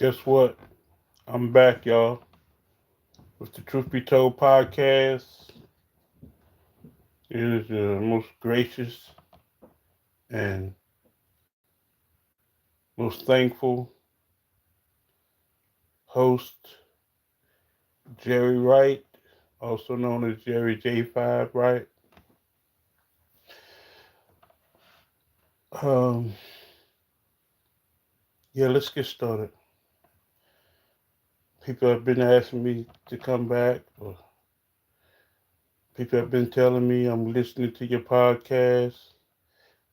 Guess what? I'm back, y'all, with the Truth Be Told podcast. It is the most gracious and most thankful host, Jerry Wright, also known as Jerry J5 Wright. Um, yeah, let's get started. People have been asking me to come back, or people have been telling me I'm listening to your podcast.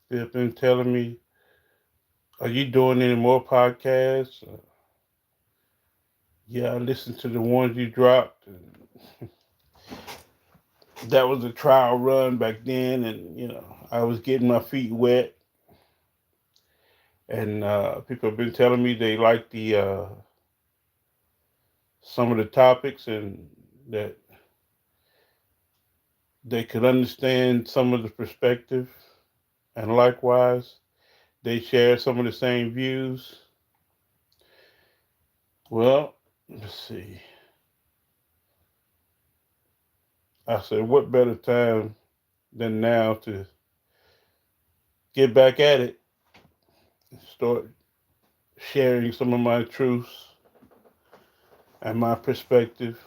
They've been telling me, "Are you doing any more podcasts?" Yeah, I listened to the ones you dropped. That was a trial run back then, and I was getting my feet wet. And people have been telling me they like the some of the topics, and that they could understand some of the perspective, and likewise, they share some of the same views. Well, let's see. I said, what better time than now to get back at it and start sharing some of my truths and my perspective.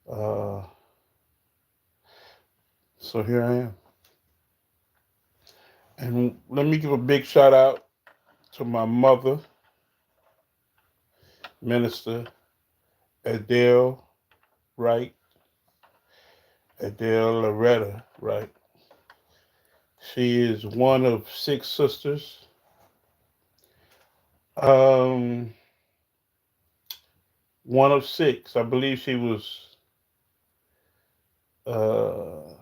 Uh, so here I am. And let me give a big shout out to my mother, Minister Adele Wright, Adele Loretta Wright. She is one of six sisters. Um, one of six. I believe she was uh,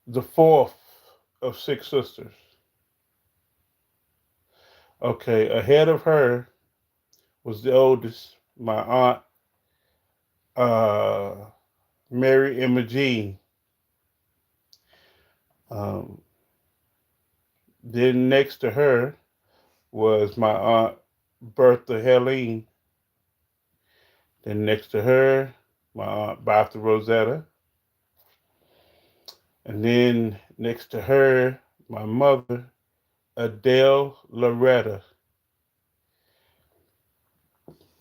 the fourth of six sisters. Okay, ahead of her was the oldest, my aunt, uh, Mary Emma Jean. Um, then next to her was my aunt Bertha Helene. Then next to her, my aunt Bertha Rosetta. And then next to her, my mother, Adele Loretta.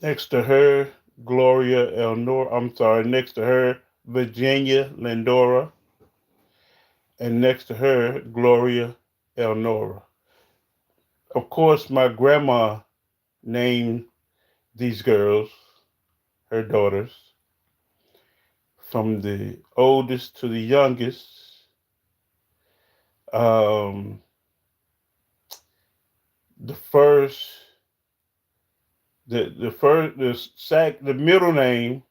Next to her, Gloria Elnora. I'm sorry, next to her, Virginia Lindora. And next to her, Gloria Elnora. Of course, my grandma named these girls, her daughters, from the oldest to the youngest. Um, the first, the middle name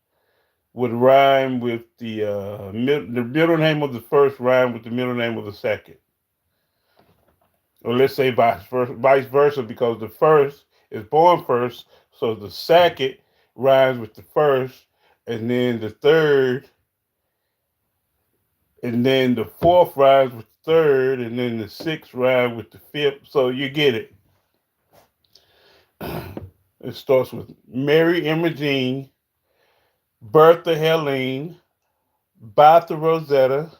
would rhyme with the middle name of the first rhyme with the middle name of the second, or let's say vice versa, because the first is born first, so the second rhymes with the first, and then the third, and then the fourth rhymes with the third, and then the sixth rhymes with the fifth. So you get it. It starts with Mary Emma Jean, Bertha Helene, Bertha Rosetta,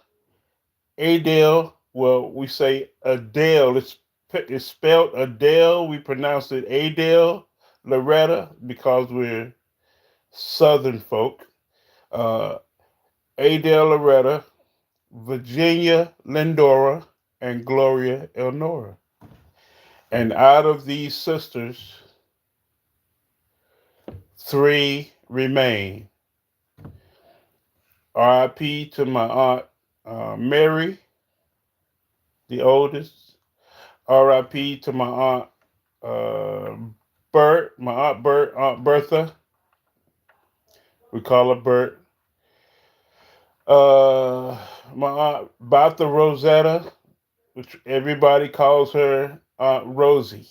Adele. Well, we say Adele. It's spelled Adele. We pronounce it Adele Loretta because we're Southern folk. Uh, Adele Loretta, Virginia Lindora, and Gloria Elnora. And out of these sisters, three remain. R.I.P. to my aunt Mary, the oldest. R.I.P. to my aunt uh, Bert, my aunt Bert, Aunt Bertha. We call her Bert. My aunt Bertha Rosetta, which everybody calls her Aunt Rosie.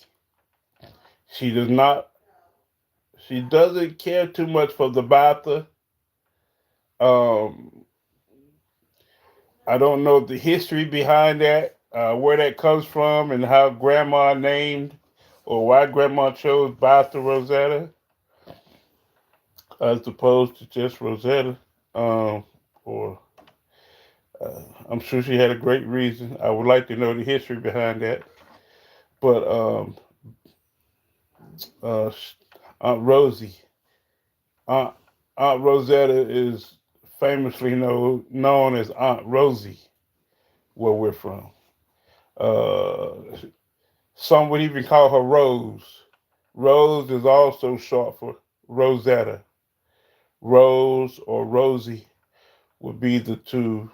She does not. She doesn't care too much for the Bertha. Um, I don't know the history behind that. where that comes from and how grandma named or why grandma chose Bertha Rosetta as opposed to just Rosetta. Or I'm sure she had a great reason. I would like to know the history behind that. But uh, Aunt Rosie, Aunt, Aunt Rosetta is famously known as Aunt Rosie, where we're from. Uh, some would even call her Rose. Rose is also short for Rosetta. Rose or Rosie would be the two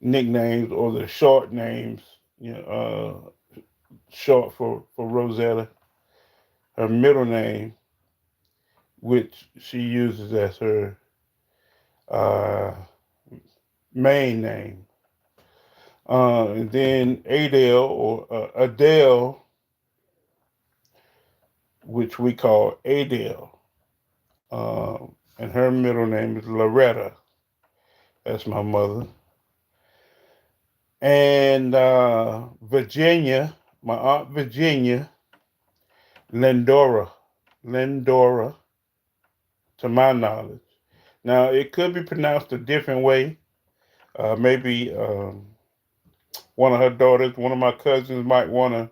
nicknames or the short names, short for Rosetta. Her middle name, which she uses as her uh, main name. And then Adele or Adele, which we call Adele. And her middle name is Loretta. That's my mother. And Virginia, my aunt Virginia, Lindora. Lindora, to my knowledge. Now, it could be pronounced a different way. Maybe one of her daughters, one of my cousins might want to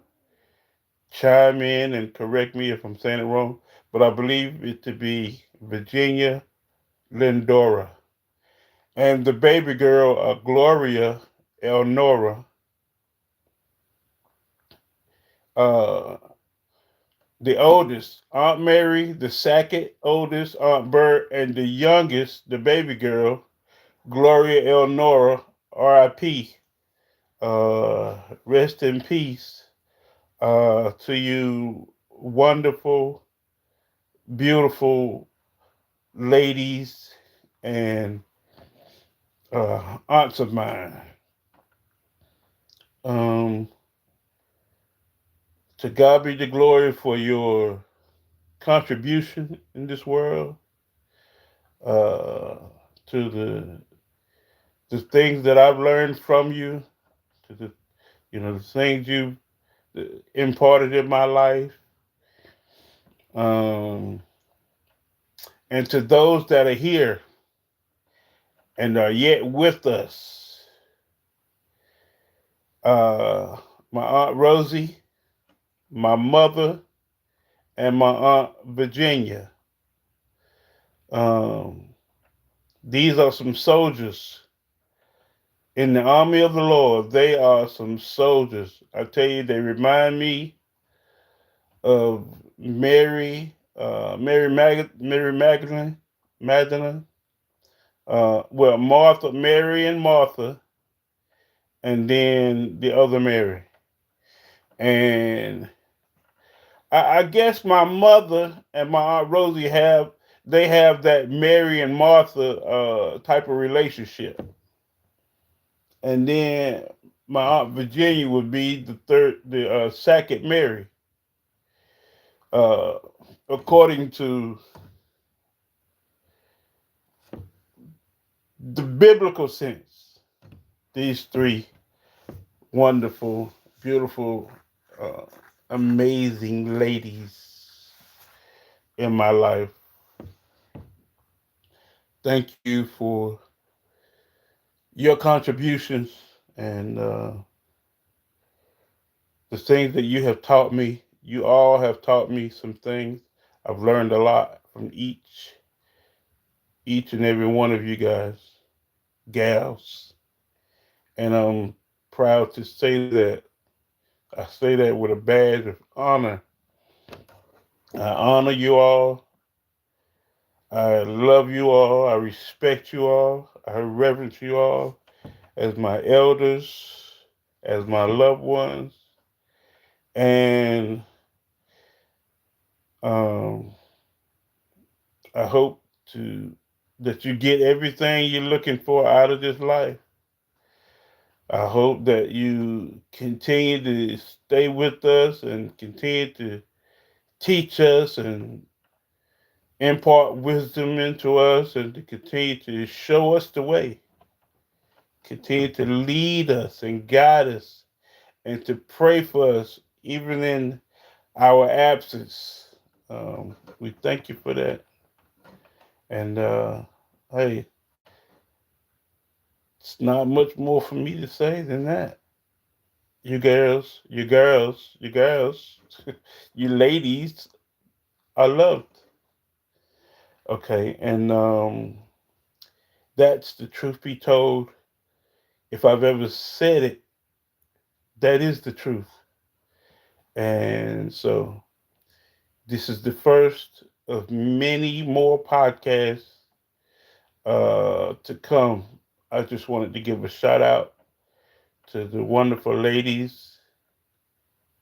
chime in and correct me if I'm saying it wrong. But I believe it to be Virginia Lindora. And the baby girl, Gloria Elnora, uh, the oldest, Aunt Mary, the second oldest, Aunt Bert, and the youngest, the baby girl, Gloria Elnora, R.I.P. Rest in peace to you, wonderful, beautiful ladies and aunts of mine. Um, to God be the glory for your contribution in this world, uh, to the things that I've learned from you, to the things you imparted in my life, um, and to those that are here and are yet with us. Uh, my aunt Rosie, my mother, and my aunt Virginia. Um, these are some soldiers in the army of the Lord. They are some soldiers. I tell you, they remind me of Mary Magdalene. Well, Martha, Mary, and Martha, and then the other Mary. And I guess my mother and my aunt Rosie have that Mary and Martha type of relationship. And then my aunt Virginia would be the second Mary, uh, according to the biblical sense. These three wonderful, beautiful, uh, amazing ladies in my life. Thank you for your contributions and the things that you have taught me. You all have taught me some things. I've learned a lot from each and every one of you guys, gals, and I'm proud to say that. I say that with a badge of honor. I honor you all. I love you all. I respect you all. I reverence you all as my elders, as my loved ones, and um, I hope to that you get everything you're looking for out of this life. I hope that you continue to stay with us and continue to teach us and impart wisdom into us and to continue to show us the way. continue to lead us and guide us and to pray for us, even in our absence. We thank you for that. And hey, it's not much more for me to say than that. You girls, you girls, you girls, you ladies are loved. Okay, and that's the truth be told. If I've ever said it, that is the truth. And so this is the first of many more podcasts to come. I just wanted to give a shout out to the wonderful ladies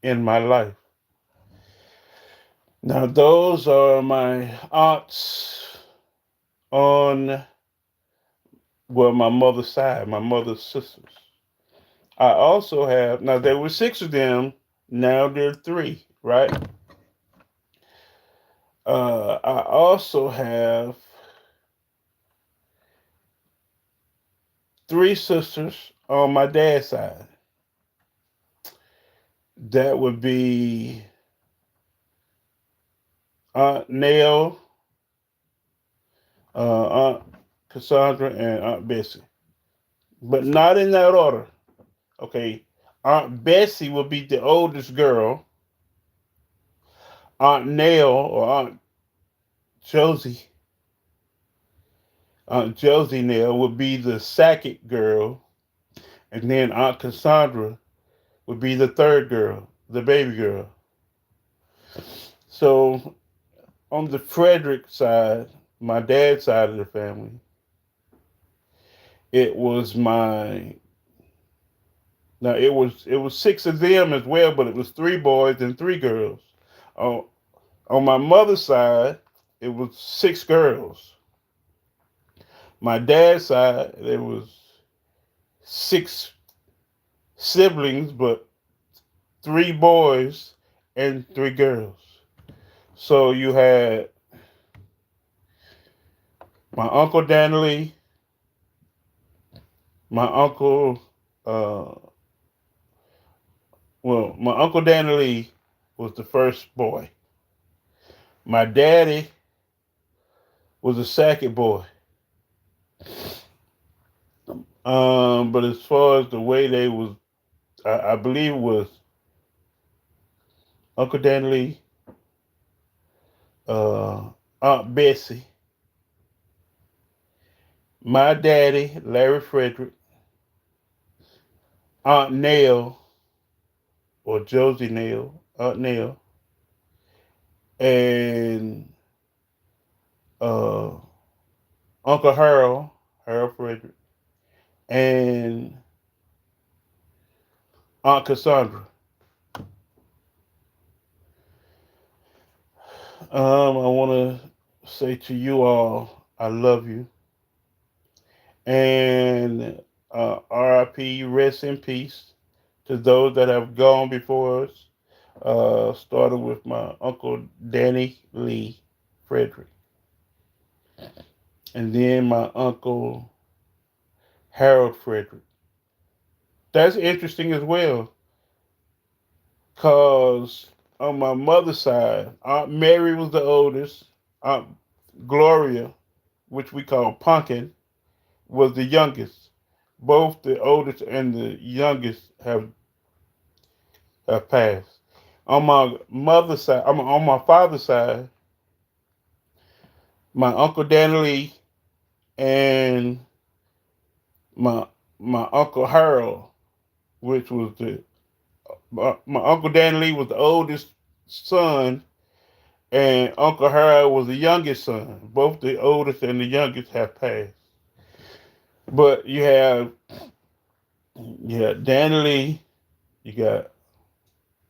in my life. Now, those are my aunts on, well, my mother's side, my mother's sisters. I also have, now there were six of them, now there are three, right? I also have three sisters on my dad's side. That would be Aunt Nell, Aunt Cassandra, and Aunt Bessie. But not in that order. Okay. Aunt Bessie would be the oldest girl. Aunt Nell or Josie, Aunt Josie Nell would be the second girl. And then Aunt Cassandra would be the third girl, the baby girl. So on the Frederick side, my dad's side of the family, it was my now it was six of them as well, but it was three boys and three girls. On on my mother's side, it was six girls. My dad's side, there was six siblings, but three boys and three girls. So you had my uncle Danley, my uncle, uh, my uncle Danley was the first boy. My daddy was the second boy. But as far as the way they was, I believe it was Uncle Danley, Aunt Bessie, my daddy Larry Frederick, Aunt Nell or Josie Nell, Aunt Nell, and uh, Uncle Harold Frederick, and Aunt Cassandra. I want to say to you all, I love you, and RIP, rest in peace to those that have gone before us. Started with my uncle Danny Lee Frederick, and then my uncle Harold Frederick. That's interesting as well, cause on my mother's side, Aunt Mary was the oldest. Aunt Gloria, which we call Pumpkin, was the youngest. Both the oldest and the youngest have passed. On my mother's side, on my father's side, my uncle Danley and my my uncle Harold, which was my uncle Danley was the oldest son, and Uncle Harold was the youngest son. Both the oldest and the youngest have passed. But you have Danley, you got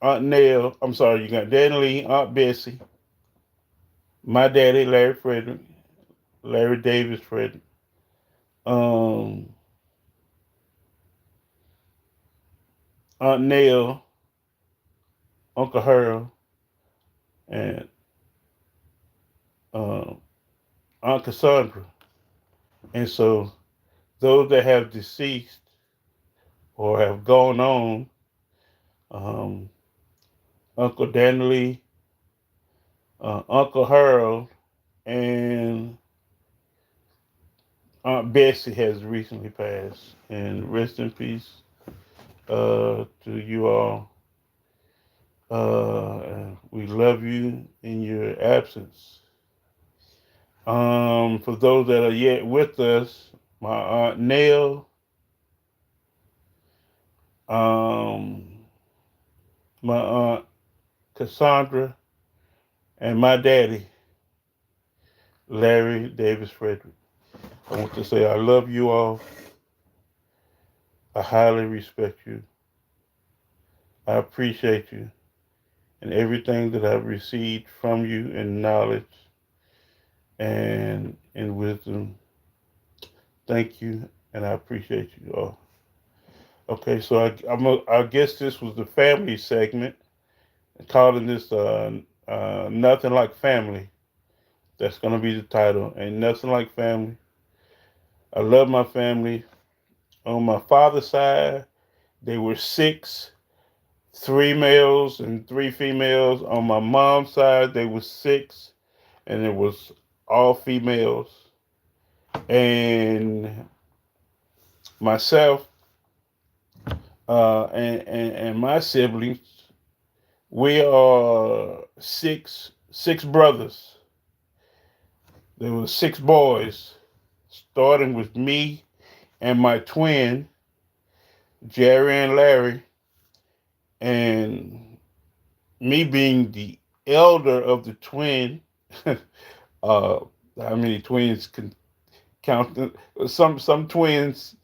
Aunt Nell. I'm sorry, you got Danley, Aunt Bessie, my daddy Larry Frederick, Larry Davis Frederick, um, Aunt Nell, Uncle Harold, and um, Aunt Cassandra. And so those that have deceased, or have gone on. Um, Uncle Danley, Uncle Harold, and Aunt Bessie has recently passed. And rest in peace to you all. We love you in your absence. For those that are yet with us, my Aunt Nell, um, my Aunt Cassandra, and my daddy, Larry Davis Frederick. I want to say I love you all. I highly respect you. I appreciate you and everything that I've received from you in knowledge and in wisdom. Thank you, and I appreciate you all. Okay, so I guess this was the family segment, calling this Nothing Like Family. That's going to be the title. Ain't nothing like family. I love my family. On my father's side, they were six, three males and three females. On my mom's side, they were six, and it was all females. And myself and my siblings, we are six brothers. There were six boys, starting with me and my twin, Jerry and Larry, and me being the elder of the twin. How many twins can count? Some twins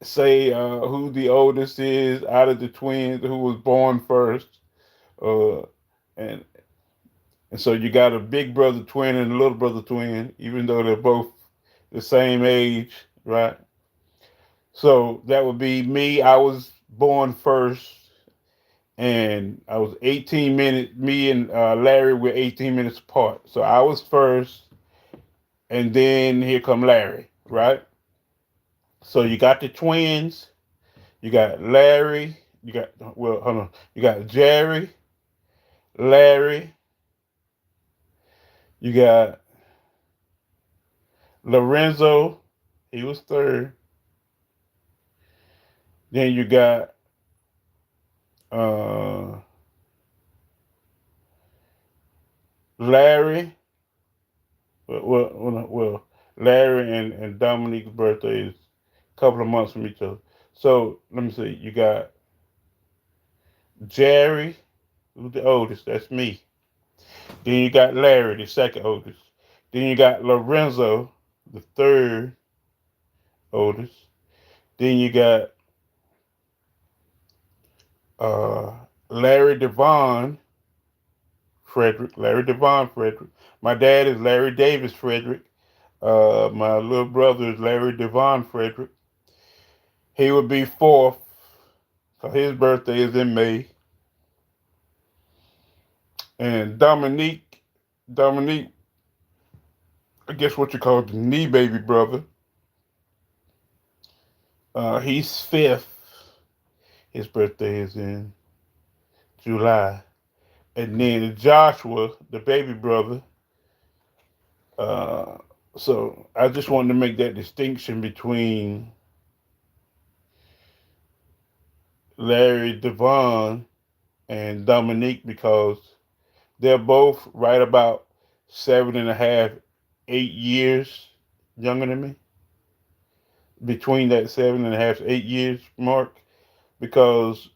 say who the oldest is out of the twins who was born first, uh, and and so you got a big brother twin and a little brother twin, even though they're both the same age, right? So that would be me. I was born first, and I was 18 minutes. Me and Larry were 18 minutes apart. So I was first, and then here come Larry, right? So you got the twins. You got Larry. You got hold on. You got Jerry, Larry. You got Lorenzo. He was third. Then you got uh, Larry. Well, Larry and Dominique's birthday is a couple of months from each other. So let me see. You got Jerry, who's the oldest. That's me. Then you got Larry, the second oldest. Then you got Lorenzo, the third oldest. Then you got uh, Larry Devon Frederick. Larry Devon Frederick. My dad is Larry Davis Frederick. My little brother is Larry Devon Frederick. He would be fourth. So his birthday is in May. And Dominique, I guess what you call the knee baby brother. He's fifth. His birthday is in July. And then Joshua, the baby brother. Uh, so I just wanted to make that distinction between Larry Devon and Dominique because they're both right about 7.5, 8 years younger than me. Between that 7.5 to 8 years mark, because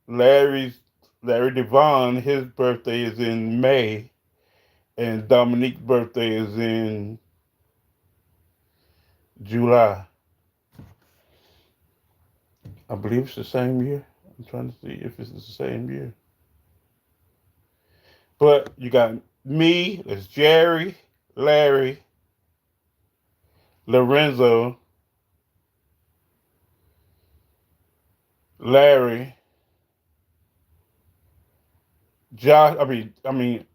Larry Devon, his birthday is in May, and Dominique's birthday is in July. I believe it's the same year. I'm trying to see if it's the same year. But you got me, there's Jerry, Larry, Lorenzo, Larry, Josh.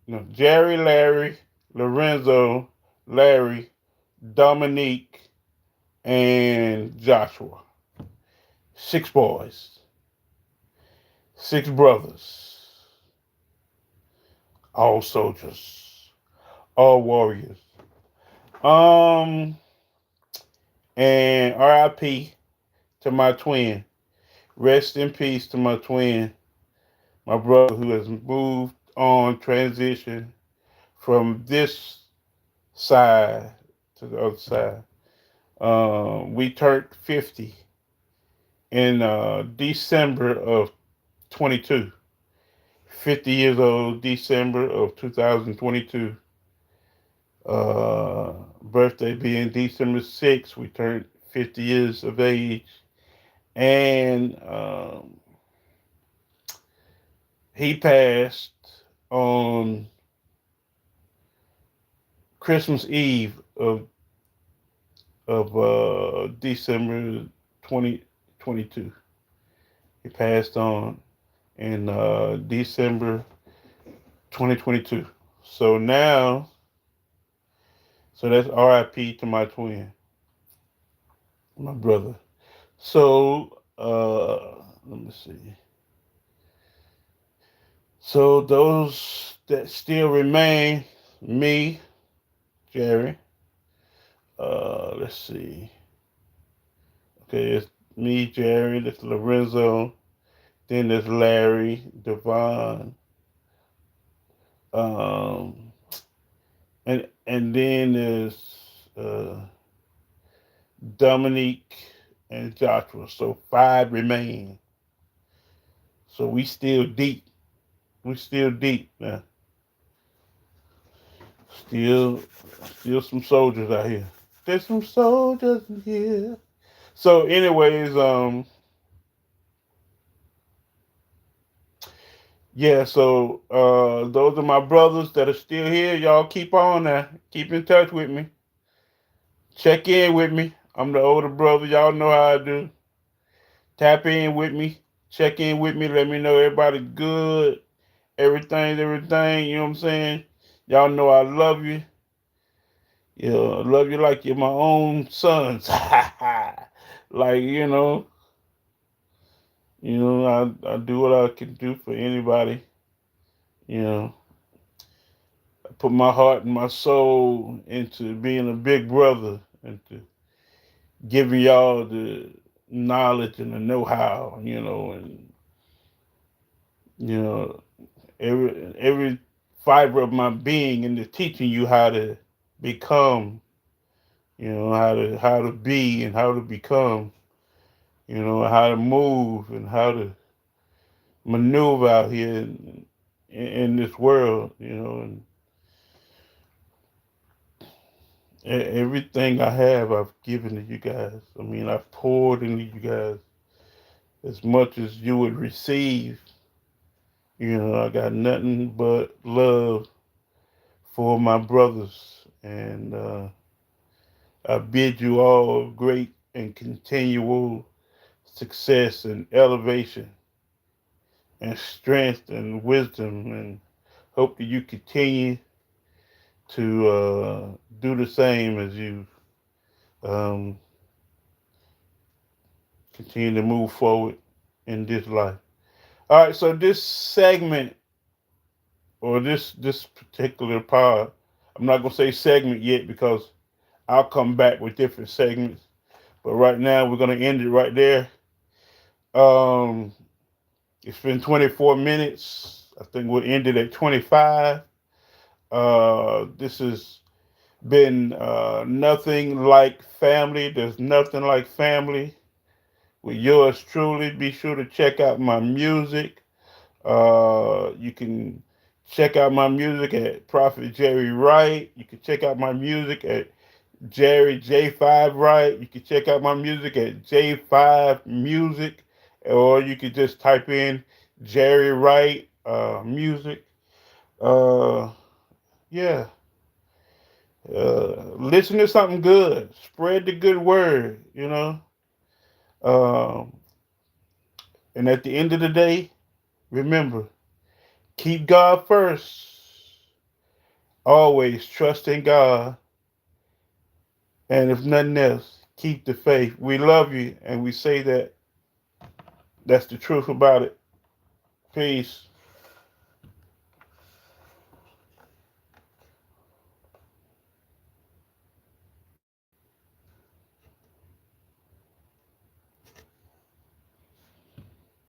No, Jerry, Larry, Lorenzo, Larry, Dominique, and Joshua. Six boys. 6 brothers, all soldiers, all warriors. Um, and RIP to my twin. Rest in peace to my twin, my brother who has moved on, transition from this side to the other side. We turned 50 in December of 22. 50 years old, December of 2022. Birthday being December 6th, we turned 50 years of age. And he passed on Christmas Eve of December 2022. He passed on in December 2022. So now, so that's RIP to my twin, my brother. So let me see. So those that still remain, me, Jerry. Let's see. Okay, it's me, Jerry. There's Lorenzo. Then there's Larry, Devon, um, and then there's Dominique and Joshua. So 5 remain. So we still deep. We still deep now. Still, still some soldiers out here. There's some soldiers in here. So, anyways, yeah. So, those are my brothers that are still here. Y'all keep on now. Keep in touch with me. Check in with me. I'm the older brother. Y'all know how I do. Tap in with me. Check in with me. Let me know everybody good. Everything. You know what I'm saying? Y'all know I love you. Yeah, I love you like you're my own sons. Like, I do what I can do for anybody. You know, I put my heart and my soul into being a big brother and to giving y'all the knowledge and the know-how, and you know, every fiber of my being into teaching you how to become, how to be and how to become, how to move and how to maneuver out here in this world, and everything I have, I've given to you guys. I mean, I've poured into you guys as much as you would receive. I got nothing but love for my brothers, and I bid you all great and continual success and elevation and strength and wisdom, and hope that you continue to do the same as you um, continue to move forward in this life. All right, so this segment or this particular pod, I'm not gonna say segment yet because I'll come back with different segments. But right now we're gonna end it right there. Um, it's been 24 minutes. I think we'll end it at 25. This has been nothing like family. There's nothing like family with yours truly. Be sure to check out my music. You can check out my music at Prophet Jerry Wright. You can check out my music at Jerry J5 Wright. You can check out my music at J5 Music, or you can just type in Jerry Wright music. Uh, yeah. Listen to something good. Spread the good word. Um, and at the end of the day, remember, keep God first. Always trust in God. And if nothing else, keep the faith. We love you, and we say that that's the truth about it. Peace.